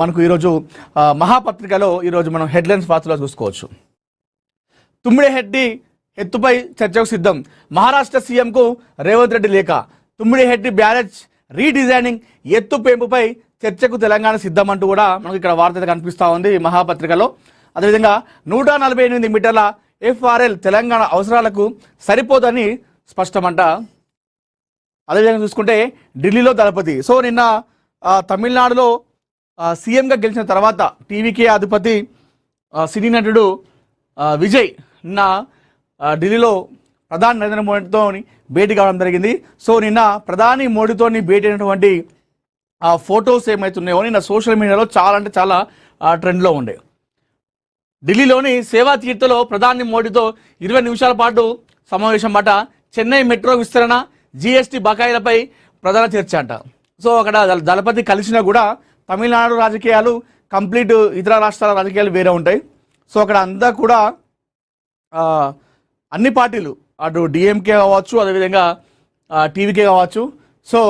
మనకు ఈరోజు మహాపత్రికలో ఈరోజు మనం హెడ్లైన్స్ వార్తలో చూసుకోవచ్చు. తుమ్మిడిహెడ్డి ఎత్తుపై చర్చకు సిద్ధం. మహారాష్ట్ర సీఎంకు రేవంత్ రెడ్డి లేఖ. తుమ్మిడిహెడ్డి బ్యారేజ్ రీడిజైనింగ్ ఎత్తు పెంపుపై చర్చకు తెలంగాణ సిద్ధం అంటూ కూడా మనకు ఇక్కడ వార్త కనిపిస్తూ ఉంది మహాపత్రికలో. అదేవిధంగా 148 మీటర్ల FRL తెలంగాణ అవసరాలకు సరిపోదని స్పష్టమంట. అదేవిధంగా చూసుకుంటే ఢిల్లీలో దళపతి. సో నిన్న తమిళనాడులో సీఎంగా గెలిచిన తర్వాత టీవీకే అధిపతి సినీ నటుడు విజయ్ నిన్న ఢిల్లీలో ప్రధాని నరేంద్ర మోడీతో భేటీ కావడం జరిగింది. సో నిన్న ప్రధాని మోడీతో భేటీ అయినటువంటి ఆ ఫొటోస్ ఏమవుతున్నాయో నిన్న సోషల్ మీడియాలో చాలా అంటే చాలా ట్రెండ్లో ఉండే. ఢిల్లీలోని సేవా తీర్థలో ప్రధాని మోడీతో 20 నిమిషాల పాటు సమావేశం అట. చెన్నై మెట్రో విస్తరణ, GST బకాయిలపై ప్రధాన చర్చ అంట. సో అక్కడ దళపతి కలిసినా కూడా తమిళనాడు రాజకీయాలు కంప్లీట్ ఇతర రాష్ట్రాల రాజకీయాలు వేరే ఉంటాయి. సో అక్కడ అంతా కూడా అన్ని పార్టీలు అటు డిఎంకే కావచ్చు, అదేవిధంగా టీవీకే కావచ్చు, సో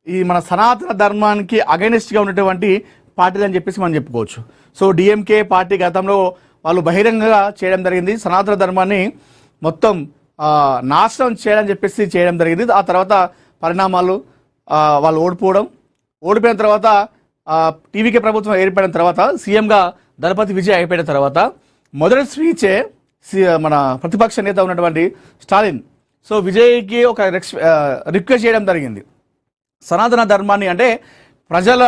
ఈ మన సనాతన ధర్మానికి అగైనెస్ట్గా ఉన్నటువంటి పార్టీలు అని చెప్పేసి మనం చెప్పుకోవచ్చు. సో డిఎంకే పార్టీ గతంలో వాళ్ళు బహిరంగంగా చేయడం జరిగింది, సనాతన ధర్మాన్ని మొత్తం నాశనం చేయడం జరిగింది. ఆ తర్వాత పరిణామాలు వాళ్ళు ఓడిపోయిన తర్వాత టీవీకే ప్రభుత్వం ఏర్పడిన తర్వాత సీఎంగా దళపతి విజయ్ అయిపోయిన తర్వాత మొదటి స్పీచే మన ప్రతిపక్ష నేత ఉన్నటువంటి స్టాలిన్ సో విజయ్కి ఒక రిక్వెస్ట్ చేయడం జరిగింది. సనాతన ధర్మాన్ని అంటే ప్రజల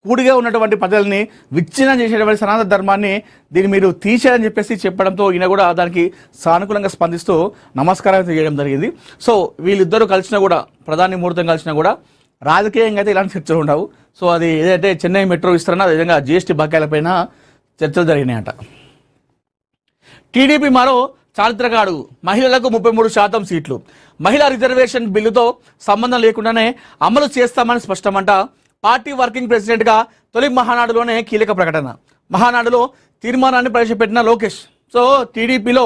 కూడిగా ఉన్నటువంటి ప్రజల్ని విచ్ఛిన్నం చేసేటువంటి సనాతన ధర్మాన్ని దీన్ని మీరు తీసేయాలని చెప్పడంతో ఈయన కూడా దానికి సానుకూలంగా స్పందిస్తూ నమస్కారం చేయడం జరిగింది. సో వీళ్ళిద్దరూ కలిసినా కూడా ప్రధాని ముహూర్తం కలిసినా కూడా రాజకీయంగా అయితే ఇలాంటి చర్చలు ఉండవు. సో అది ఏదైతే చెన్నై మెట్రో విస్తరణ, అదేవిధంగా GST బకాయిలపైన చర్చలు జరిగినాయట. టీడీపీ మరో చారిత్రక అడుగు. మహిళలకు 33% సీట్లు. మహిళా రిజర్వేషన్ బిల్లుతో సంబంధం లేకుండానే అమలు చేస్తామని స్పష్టమంట. పార్టీ వర్కింగ్ ప్రెసిడెంట్గా తొలి మహానాడులోనే కీలక ప్రకటన. మహానాడులో తీర్మానాన్ని ప్రవేశపెట్టిన లోకేష్. సో టీడీపీలో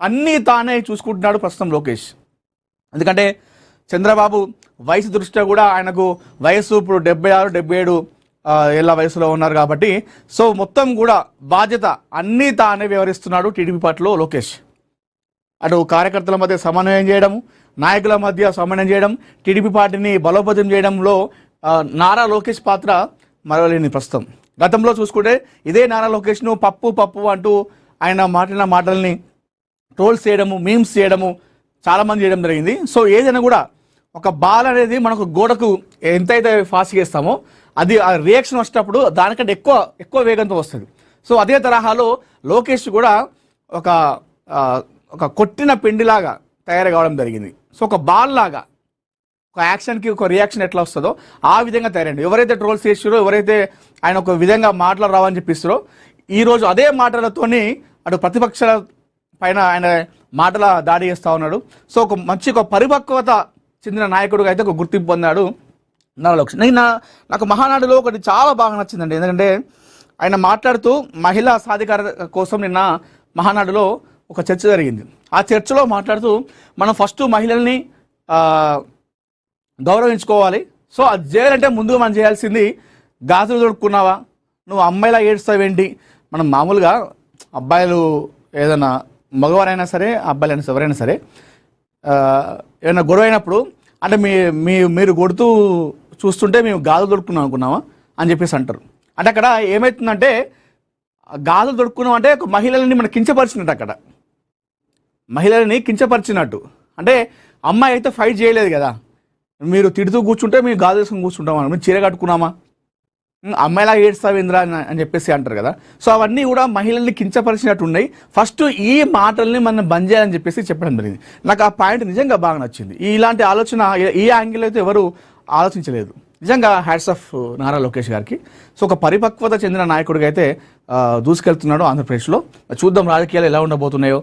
అన్నీ తానే చూసుకుంటున్నాడు ప్రస్తుతం లోకేష్. ఎందుకంటే చంద్రబాబు వయసు దృష్ట్యా కూడా ఆయనకు వయసు ఇప్పుడు 76-77 ఏళ్ళ వయసులో ఉన్నారు కాబట్టి సో మొత్తం కూడా బాధ్యత అన్నీ తానే వ్యవహరిస్తున్నాడు టీడీపీ పార్టీలో లోకేష్. అటు కార్యకర్తల మధ్య సమన్వయం చేయడం, నాయకుల మధ్య సమన్వయం చేయడం, టీడీపీ పార్టీని బలోపేతం చేయడంలో నారా లోకేష్ పాత్ర మరవలేని ప్రస్తుతం. గతంలో చూసుకుంటే ఇదే నారా లోకేష్ను పప్పు అంటూ ఆయన మాట్లాడిన మాటల్ని ట్రోల్స్ చేయడము, మీమ్స్ చేయడము చాలామంది చేయడం జరిగింది. సో ఏదైనా కూడా ఒక బాల్ అనేది మనకు గోడకు ఎంతైతే ఫాస్ట్ చేస్తామో అది ఆ రియాక్షన్ వచ్చేటప్పుడు దానికంటే ఎక్కువ వేగంతో వస్తుంది. సో అదే తరహాలో లోకేష్ కూడా ఒక కొట్టిన పిండిలాగా తయారు కావడం జరిగింది. సో ఒక బాల్ లాగా ఒక యాక్షన్కి ఒక రియాక్షన్ ఎట్లా వస్తుందో ఆ విధంగా తయారండి. ఎవరైతే ట్రోల్స్ చేస్తారో, ఎవరైతే ఆయన ఒక విధంగా మాటలు రావని చెప్పిస్తారో ఈరోజు అదే మాటలతోని అటు ప్రతిపక్షాల పైన ఆయన మాటల దాడి చేస్తూ ఉన్నాడు. సో ఒక పరిపక్వత చెందిన నాయకుడిగా అయితే ఒక గుర్తింపు పొందాడు నారా లోకేష్. నాకు మహానాడులో ఒకటి చాలా బాగా నచ్చిందండి. ఎందుకంటే ఆయన మాట్లాడుతూ మహిళా సాధికారత కోసం నిన్న మహానాడులో ఒక చర్చ జరిగింది. ఆ చర్చలో మాట్లాడుతూ మనం ఫస్ట్ మహిళల్ని గౌరవించుకోవాలి. సో అది చేయాలంటే ముందుగా మనం చేయాల్సింది గాజులు దొడుక్కున్నావా, నువ్వు అమ్మాయిలా ఏడుస్తావేంటి. మనం మామూలుగా అబ్బాయిలు ఏదైనా మగవారైనా సరే అబ్బాయిలైనా సరే ఎవరైనా సరే ఏమైనా గొడవ అయినప్పుడు అంటే మీరు కొడుతూ చూస్తుంటే మేము గాజులు దొడుక్కున్నాం అనుకున్నామా అని చెప్పేసి అంటారు. అంటే అక్కడ ఏమవుతుందంటే గాజులు దొడుక్కున్నాం అంటే ఒక మహిళల్ని మనం కించపరిచినట్టు, అక్కడ మహిళల్ని కించపరిచినట్టు. అంటే అమ్మాయి అయితే ఫైట్ చేయలేదు కదా, మీరు తిడుతూ కూర్చుంటే మేము గాజు వేసుకుని కూర్చుంటామా, మీరు చీర కట్టుకున్నామా, అమ్మాయిలా ఏడుస్తావు ఇంద్రా అని చెప్పేసి అంటారు కదా. సో అవన్నీ కూడా మహిళల్ని కించపరిచినట్టు ఉన్నాయి. ఫస్ట్ ఈ మాటల్ని మనం బంద్ చేయాలని చెప్పేసి చెప్పడం జరిగింది. నాకు ఆ పాయింట్ నిజంగా బాగా నచ్చింది. ఇలాంటి ఆలోచన ఈ యాంగిల్ అయితే ఎవరు ఆలోచించలేదు. నిజంగా హ్యాట్స్ ఆఫ్ నారా లోకేష్ గారికి. సో ఒక పరిపక్వత చెందిన నాయకుడిగా అయితే దూసుకెళ్తున్నాడు ఆంధ్రప్రదేశ్లో. చూద్దాం రాజకీయాలు ఎలా ఉండబోతున్నాయో.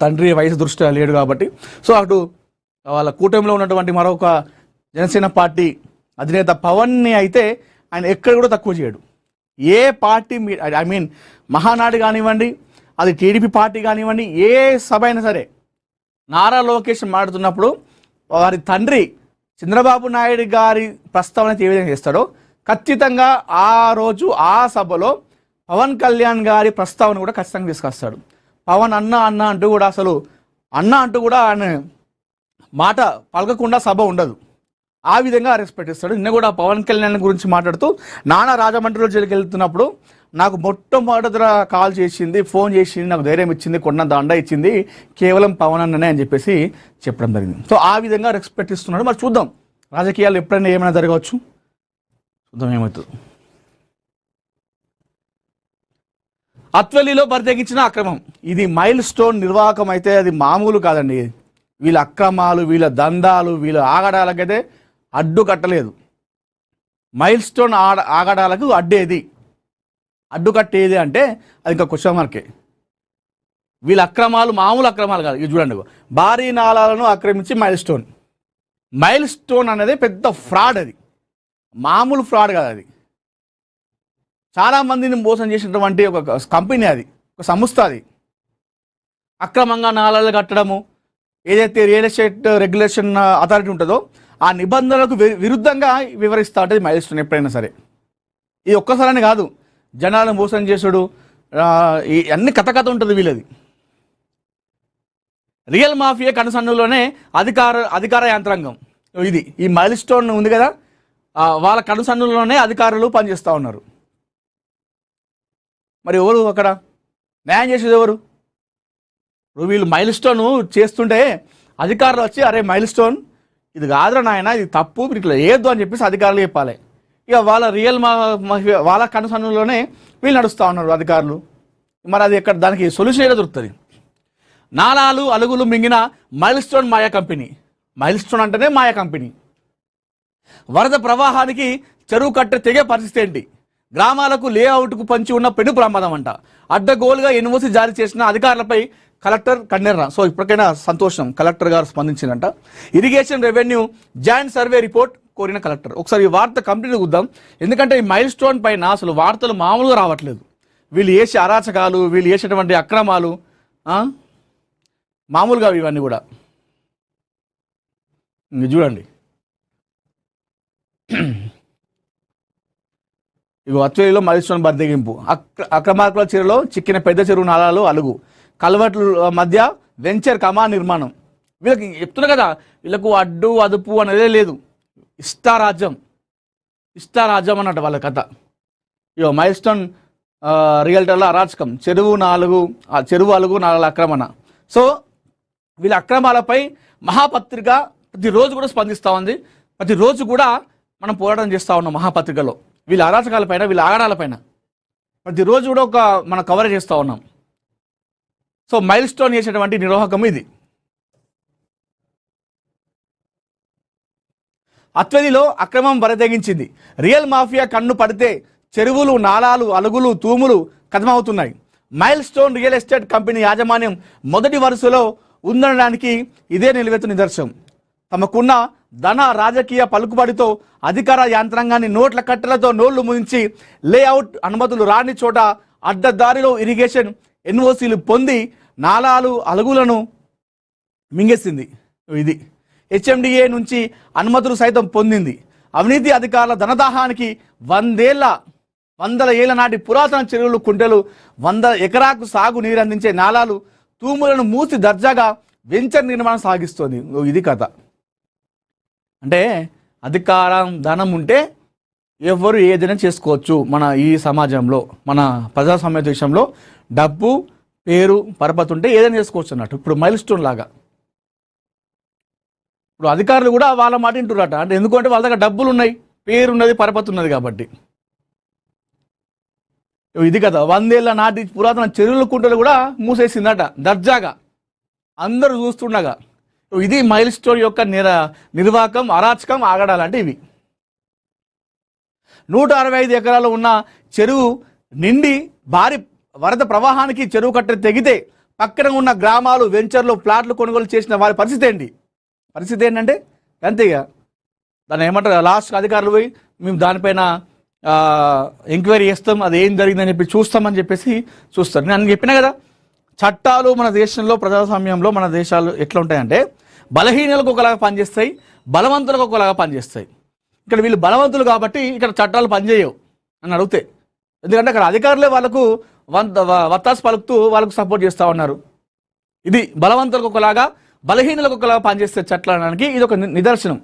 తండ్రి వయసు దృష్ట్యా లేడు కాబట్టి సో అటు వాళ్ళ కూటమిలో ఉన్నటువంటి మరొక జనసేన పార్టీ అధినేత పవన్ని అయితే ఆయన ఎక్కడ కూడా తక్కువ చేయడు. ఏ పార్టీ మహానాడు కానివ్వండి, అది టీడీపీ పార్టీ కానివ్వండి, ఏ సభ అయినా సరే నారా లోకేష్ మాట్లాడుతున్నప్పుడు వారి తండ్రి చంద్రబాబు నాయుడు గారి ప్రస్తావన ఏ విధంగా చేస్తాడో ఖచ్చితంగా ఆ రోజు ఆ సభలో పవన్ కళ్యాణ్ గారి ప్రస్తావన కూడా ఖచ్చితంగా తీసుకొస్తాడు. పవన్ అన్న అన్న అంటూ కూడా అసలు అన్న అంటూ కూడా ఆయన మాట పలకకుండా సభ ఉండదు. ఆ విధంగా రెస్పెక్ట్ ఇస్తాడు. నిన్న కూడా పవన్ కళ్యాణ్ గురించి మాట్లాడుతూ నానా రాజమండ్రిలో జైలుకి వెళ్తున్నప్పుడు నాకు మొట్టమొదట కాల్ చేసింది, ఫోన్ చేసింది, నాకు ధైర్యం ఇచ్చింది, కొన్న దండ ఇచ్చింది కేవలం పవన్ అన్ననే అని చెప్పేసి చెప్పడం జరిగింది. సో ఆ విధంగా రెస్పెక్ట్ ఇస్తున్నాడు. మరి చూద్దాం రాజకీయాలు ఎప్పుడైనా ఏమైనా జరగవచ్చు, చూద్దాం ఏమవుతుంది. అత్వల్లిలో బరితెగించిన అక్రమం, ఇది మైల్ స్టోన్ నిర్వాహకం అయితే అది మామూలు కాదండి. వీళ్ళ అక్రమాలు, వీళ్ళ దందాలు, వీళ్ళ ఆగడాలకైతే అడ్డు కట్టలేదు. మైల్ స్టోన్ ఆగడాలకు అడ్డు కట్టేది అంటే అది ఇంకా క్వశ్చన్ మార్కే. వీళ్ళ అక్రమాలు మామూలు అక్రమాలు కాదు. ఇది చూడండి, భారీ నాళాలను ఆక్రమించి మైల్ స్టోన్ అనేది పెద్ద ఫ్రాడ్, అది మామూలు ఫ్రాడ్ కాదు. అది చాలామందిని మోసం చేసినటువంటి ఒక కంపెనీ, అది ఒక సంస్థ. అది అక్రమంగా నాళాలు కట్టడము, ఏదైతే రియల్ ఎస్టేట్ రెగ్యులేషన్ అథారిటీ ఉంటుందో ఆ నిబంధనలకు విరుద్ధంగా వివరిస్తూ ఉంటుంది మైల్ స్టోన్ ఎప్పుడైనా సరే. ఇది ఒక్కసారని కాదు, జనాలను మోసం చేసుడు అన్ని కథ ఉంటుంది వీళ్ళది. రియల్ మాఫియా కనుసన్నులోనే అధికార యంత్రాంగం ఇది. ఈ మైల్ స్టోన్ ఉంది కదా, వాళ్ళ కనుసన్నులోనే అధికారులు పనిచేస్తూ ఉన్నారు. మరి ఎవరు అక్కడ న్యాయం చేసేది ఎవరు? వీళ్ళు మైల్ స్టోన్ చేస్తుంటే అధికారులు వచ్చి అరే మైల్ స్టోన్ ఇది కాదురా నాయన, ఇది తప్పు, ఇట్లా ఏదో అని చెప్పేసి అధికారులు చెప్పాలి. ఇక వాళ్ళ వాళ్ళ కనుసన్నులోనే వీళ్ళు నడుస్తూ ఉన్నారు అధికారులు. మరి అది ఎక్కడ, దానికి సొల్యూషన్ ఏదో దొరుకుతుంది. నాలాలు అలుగులు మింగిన మైల్ స్టోన్ మాయా కంపెనీ. మైల్ స్టోన్ అంటేనే మాయా కంపెనీ. వరద ప్రవాహానికి చెరువు కట్ట తెగే పరిస్థితి ఏంటి? గ్రామాలకు లేఅవుట్కు పంచి ఉన్న పెను ప్రమాదం అంట. అడ్డగోలుగా ఎన్ఓసి జారీ చేసిన అధికారులపై కలెక్టర్ కన్నెర్ర. సో ఇప్పటికైనా సంతోషం, కలెక్టర్ గారు స్పందించిందంట. Irrigation revenue joint survey report కోరిన కలెక్టర్. ఒకసారి ఈ వార్త కంప్లీట్ చూద్దాం, ఎందుకంటే ఈ మైల్ స్టోన్ పైన అసలు వార్తలు మామూలుగా రావట్లేదు. వీళ్ళు చేసే అరాచకాలు, వీళ్ళు చేసేటువంటి అక్రమాలు మామూలుగా ఇవన్నీ కూడా చూడండి. ఇగో అత్వేలిలో మైల్ స్టోన్ బరితెగింపు, అక్రమార్కుల చెరువులో చిక్కిన పెద్ద చెరువు నాలాలు అలుగు, కల్వర్ట్ల మధ్య వెంచర్ కమా నిర్మాణం. వీళ్ళకి చెప్తున్నా కదా, వీళ్ళకు అడ్డు అదుపు అనేది లేదు. ఇష్టారాజ్యం అన్నట్టు వాళ్ళ కథ. ఇగో మైల్ స్టోన్ రియల్టర్ల అరాచకం, చెరువు అలుగు నాలాల ఆక్రమణ. సో వీళ్ళ అక్రమాలపై మహాపత్రిక ప్రతిరోజు కూడా స్పందిస్తూ ఉంది. ప్రతిరోజు కూడా మనం పోరాటం చేస్తూ ఉన్నాం మహాపత్రికలో. వీళ్ళ అరాచకాలపైన, వీళ్ళ ఆగడాలపైన ప్రతిరోజు కూడా మనం కవరేజ్ చేస్తూ ఉన్నాం. సో మైల్ స్టోన్ చేసేటువంటి నిర్వాహకం ఇది. అత్వదిలో అక్రమం బరితెగించింది. రియల్ మాఫియా కన్ను పడితే చెరువులు, నాలాలు, అలుగులు, తూములు కథమవుతున్నాయి. Milestone real estate company యాజమాన్యం మొదటి వరుసలో ఉందనడానికి ఇదే నిలువెత్తు నిదర్శనం. తమకున్న ధన రాజకీయ పలుకుబడితో అధికార యంత్రాంగాన్ని నోట్ల కట్టెలతో నోళ్లు ముగించి లేఅవుట్ అనుమతులు రాని చోట అడ్డదారిలో ఇరిగేషన్ ఎన్ఓసీలు పొంది నాలాలు అలుగులను మింగేసింది. ఇది హెచ్ఎండిఏ నుంచి అనుమతులు సైతం పొందింది. అవినీతి అధికారుల ధనదాహానికి వందల ఏళ్ల నాటి పురాతన చెరువులు, కుంటలు, 100 ఎకరాకు సాగు నీరు అందించే నాలాలు, తూములను మూసి దర్జాగా వెంచర్ నిర్మాణం సాగిస్తోంది. ఇది కథ. అంటే అధికారం, ధనం ఉంటే ఎవరు ఏదైనా చేసుకోవచ్చు. మన ఈ సమాజంలో, మన ప్రజాస్వామ్య దేశంలో డబ్బు, పేరు, పరపతి ఉంటే ఏదైనా చేసుకోవచ్చు అన్నట్టు. ఇప్పుడు మైల్ స్టోన్ లాగా ఇప్పుడు అధికారులు కూడా వాళ్ళ మాట వింటున్నారట. అంటే ఎందుకంటే వాళ్ళ దగ్గర డబ్బులు ఉన్నాయి, పేరు ఉన్నది, పరపతి ఉన్నది కాబట్టి. ఇది కదా, 100 ఏళ్ల నాటి పురాతన చెరువుల కుంటలు కూడా మూసేసిందట దర్జాగా, అందరూ చూస్తుండగా. ఇది మైల్ స్టోన్ యొక్క నిర్వాహకం, అరాచకం, ఆగడాలంటే ఇవి. 165 ఎకరాలు ఉన్న చెరువు నిండి భారీ వరద ప్రవాహానికి చెరువు కట్ట తెగితే పక్కన ఉన్న గ్రామాలు, వెంచర్లు, ప్లాట్లు కొనుగోలు చేసిన వారి పరిస్థితి ఏంటంటే అంతేగా. దాన్ని ఏమంటారు, లాస్ట్ అధికారులు పోయి మేము దానిపైన ఎంక్వైరీ చేస్తాం, అది ఏం జరిగిందని చెప్పి చూస్తామని చెప్పేసి చూస్తారు. నేను చెప్పినా కదా, చట్టాలు మన దేశంలో, ప్రజాస్వామ్యంలో మన దేశాలు ఎట్లా ఉంటాయంటే బలహీనులకు ఒకలాగా పనిచేస్తాయి, బలవంతులకు ఒకలాగా పనిచేస్తాయి. ఇక్కడ వీళ్ళు బలవంతులు కాబట్టి ఇక్కడ చట్టాలు పనిచేయవు అని అడిగితే, ఎందుకంటే అక్కడ అధికారులే వాళ్ళకు వత్తాసు పలుకుతూ వాళ్ళకు సపోర్ట్ చేస్తూ ఉన్నారు. ఇది బలవంతులకు ఒకలాగా బలహీనులకు ఒకలాగా పనిచేస్తే చట్టానికి ఇది ఒక నిదర్శనం.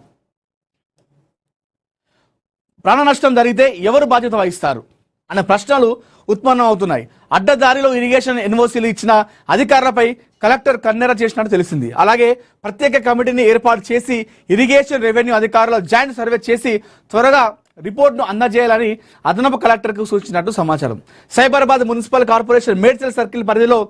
ప్రాణ నష్టం జరిగితే ఎవరు బాధ్యత వహిస్తారు అనే ప్రశ్నలు ఉత్పన్నం అవుతున్నాయి. అడ్డదారిలో ఇరిగేషన్ ఎన్ఓసీలు ఇచ్చిన అధికారులపై కలెక్టర్ కన్నెర చేసినట్టు తెలిసింది. అలాగే ప్రత్యేక కమిటీని ఏర్పాటు చేసి ఇరిగేషన్ రెవెన్యూ అధికారుల జాయింట్ సర్వే చేసి త్వరగా రిపోర్ట్ను అందజేయాలని అదనపు కలెక్టర్కు సూచించినట్టు సమాచారం. Cyberabad municipal corporation Medchal circle పరిధిలో